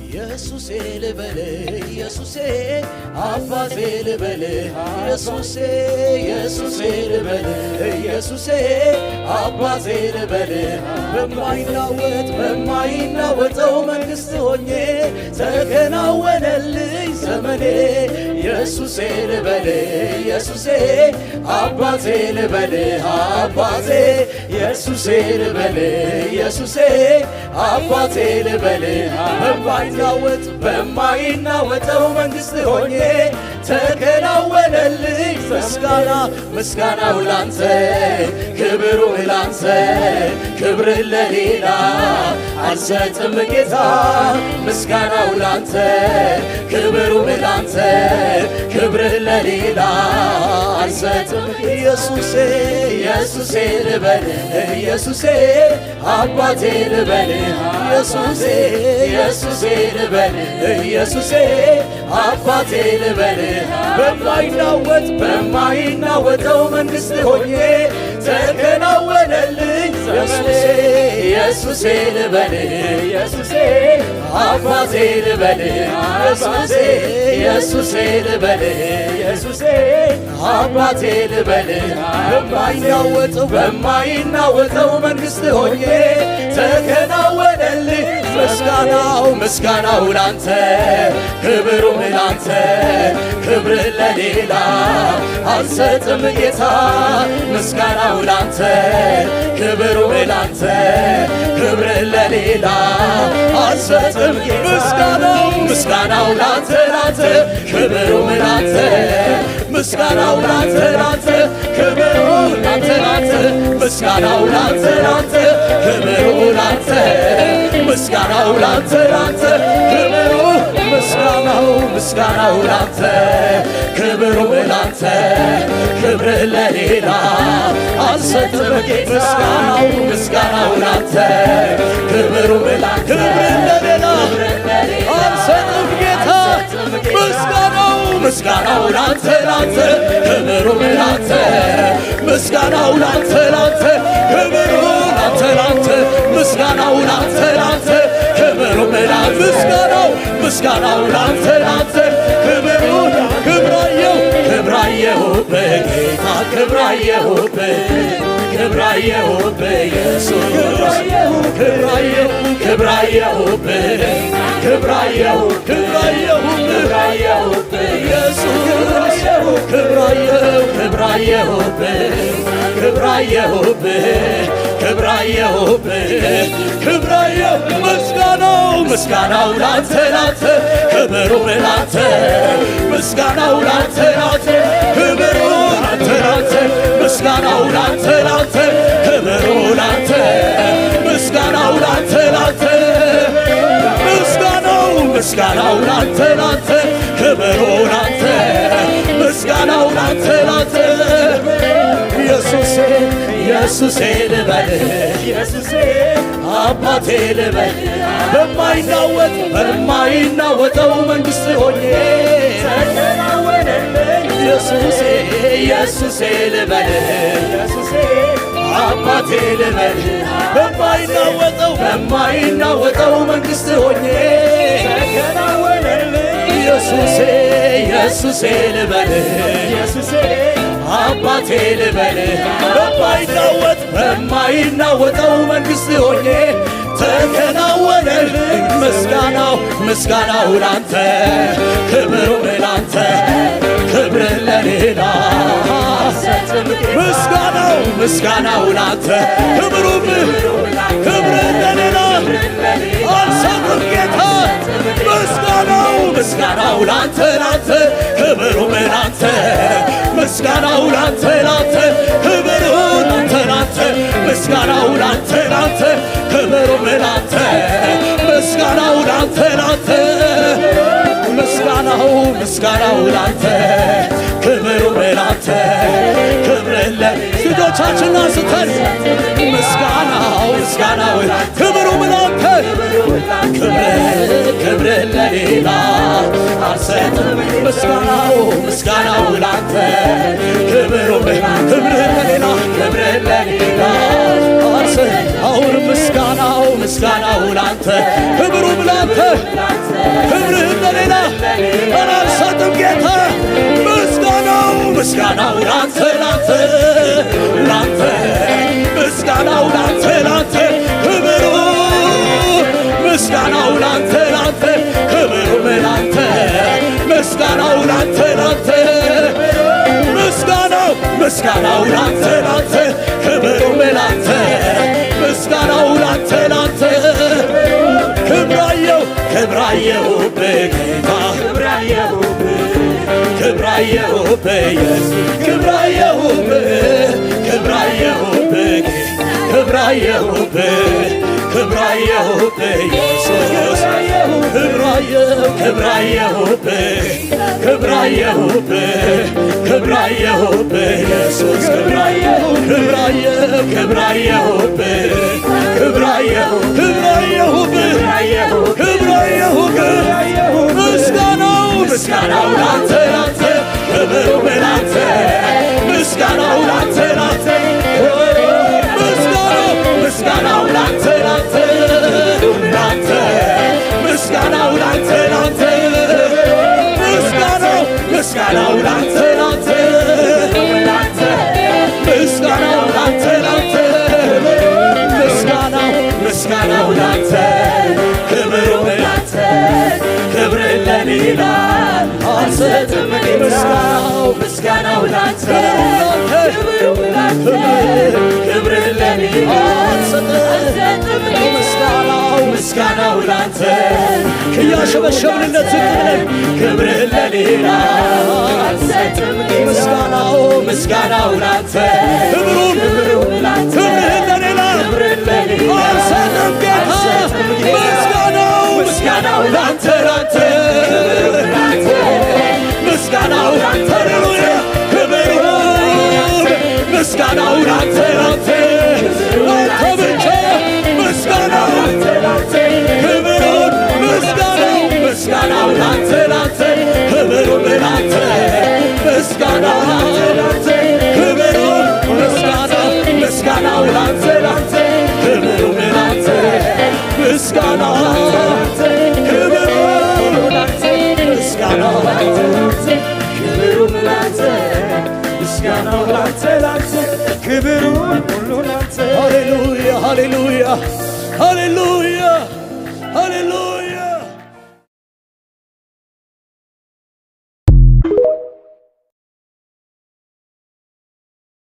ኢየሱሴ ልበል ኢየሱሴ አባቴ ልበል ኢየሱሴ ኢየሱሴ ልበል ኢየሱሴ አባቴ ልበል በማይናወጠው መንግሥት ሆኜ ተከናወነልኝ ዘመኔ ኢየሱሴ ልበል ኢየሱሴ አባቴ ልበል አባቴ ኢየሱሴ ልበል ኢየሱሴ አባቴ ልበል በማይናወጠው መንግሥት ሆኜ ተከናወነልኝ ምስጋናው ላንተ ክብሩ ላንተ ክብር ለሌላ አልሰጥም ጌታ ምስጋናው ላንተ ክብሩ ላንተ ክብር ለሌላ አልሰጥም ኢየሱሴ ኢየሱሴ ልበል ኢየሱሴ አባቴ ልበል ኢየሱሴ ኢየሱሴ ልበል ኢየሱሴ አባቴ ልበል በማይናወጠው መንግሥት ሆኜ ተከናወነልኝ ዘመኔ ኢየሱሴ ልበል ኢየሱሴ አባቴ ልበል ኢየሱሴ ኢየሱሴ ልበል ኢየሱሴ አባቴ ልበል በማይናወጠው መንግሥት ሆኜ ተከናወነልኝ ምስጋናው ላንተ ክብሩም ላንተ ክብር ለሌላ አልሰጥም ጌታ ምስጋናው ላንተ ክብሩም ላንተ ክብር ለሌላ አልሰጥም ምስጋናው ላንተ ክብሩም ላንተ ምስጋናው ላንተ ክብሩ ላንተ ምስጋናው ላንተ ክብሩ ላንተ ምስጋናው ላንተ ክብሩ ምስጋናው ላንተ ክብሩ ላንተ ክብር ለሌላ አልሰጥም ምስጋናው ላንተ ክብሩ ላንተ ክብር ለሌላ አልሰጥም ጌታ ምስጋናው ላንተ ክብሩ ላንተ ምስጋናው ላንተ ክብሩ ላንተ ምስጋናው ላንተ ክብሩ ላንተ ምስጋናው ላንተ ክብሩ ክብራየሁብህ ጌታ ክብራየሁብህ ኢየሱስ ክብራየሁብህ ምስጋናው ላንተ ክብሩ ላንተ ምስጋናው ላንተ ክብሩ ላንተ ምስጋናው ላንተ ክብሩ ላንተ ምስጋናው ላንተ ምስጋናው ላንተ ክብሩ ላንተ ምስጋናው ላንተ ኢየሱሴ ልበል ኢየሱሴ አባቴ ልበል በማይናወጠው መንግሥት ሆኜ ተከናወነልኝ ኢየሱሴ ልበል ኢየሱሴ አባቴ ልበል በማይናወጠው መንግሥት ሆኜ ተከናወነልኝ ኢየሱሴ ልበል ኢየሱሴ አባቴ ልበል በማይናወጠው መንግሥት ሆኜ ተከናወነልኝ ምስጋናው ላንተ ክብሩ ላንተ ክብር ለሌላ ምስጋናው ላንተ ክብር ለሌላ አልሰጥም ጌታ ምስጋናው ላንተ ክብሩ ላንተ ምስጋናው ላንተ ክብሩ ላንተ ምስጋናው ላንተ ክብሩ ላንተ ምስጋናው ላንተ ምስጋናው ላንተ ምስጋናው ክብሩም ላንተ ክብር ለሌላ አልሰጥም ምስጋናው ላንተ ክብሩም ለሌላ አሁን ምስጋናው ላንተ ክብሩም ላንተ ክብርህን ለሌላ አልሰጥም ጌታ ምስጋናው ላንተ ምስጋናው ላንተ ክብሩ ምስጋናው ላንተ ክብሩም ላንተ ምስጋናው ላንተ ምስጋናው ላንተ ክብሩም ላንተ ምስጋናው ላንተ ክብራየሁብህ ጌታ ክብራየሁብህ ኢየሱስ ክብራየሁብህ ኢየሱስ ክብራየሁብህ ኢየሱስ ምስጋናው ላንተ ክብሩም ላንተ ምስጋናው ላንተ ምስጋናው ላንተ ምስጋናው ላንተ ምስጋናው ላንተ ምስጋናው ላንተ ክብሩም ላንተ ክብር ለሌላ አልሰጥም ምስጋናው ላንተ ክብር ለሌላ አልሰጥም ምስጋናው ላንተ እያሸበሸብንለት ዝቅ ክብር ለሌላ አልሰጥም ምስጋናው ላንተ ክብሩም ለሌላ አልሰጥም ጌታ ምስጋናው ላንተ ምስጋናው ላንተ ክብሩ ምስጋናው ላንተ አንተ ብቻ ምስጋናው ክብሩን ምስጋናው ላንተ ክብሩን ላንተ ምስጋናው ላንተ ክብሩን ምስጋናው ላንተ ክብሩን ላንተ ምስጋናው ላንተ ክብሩን ምስጋናው ላንተ ክብሩን ላንተ ምስጋናው ላንተ ክብሩን ሁሉ ላንተ ሃሌሉያ ሃሌሉያ ሃሌሉያ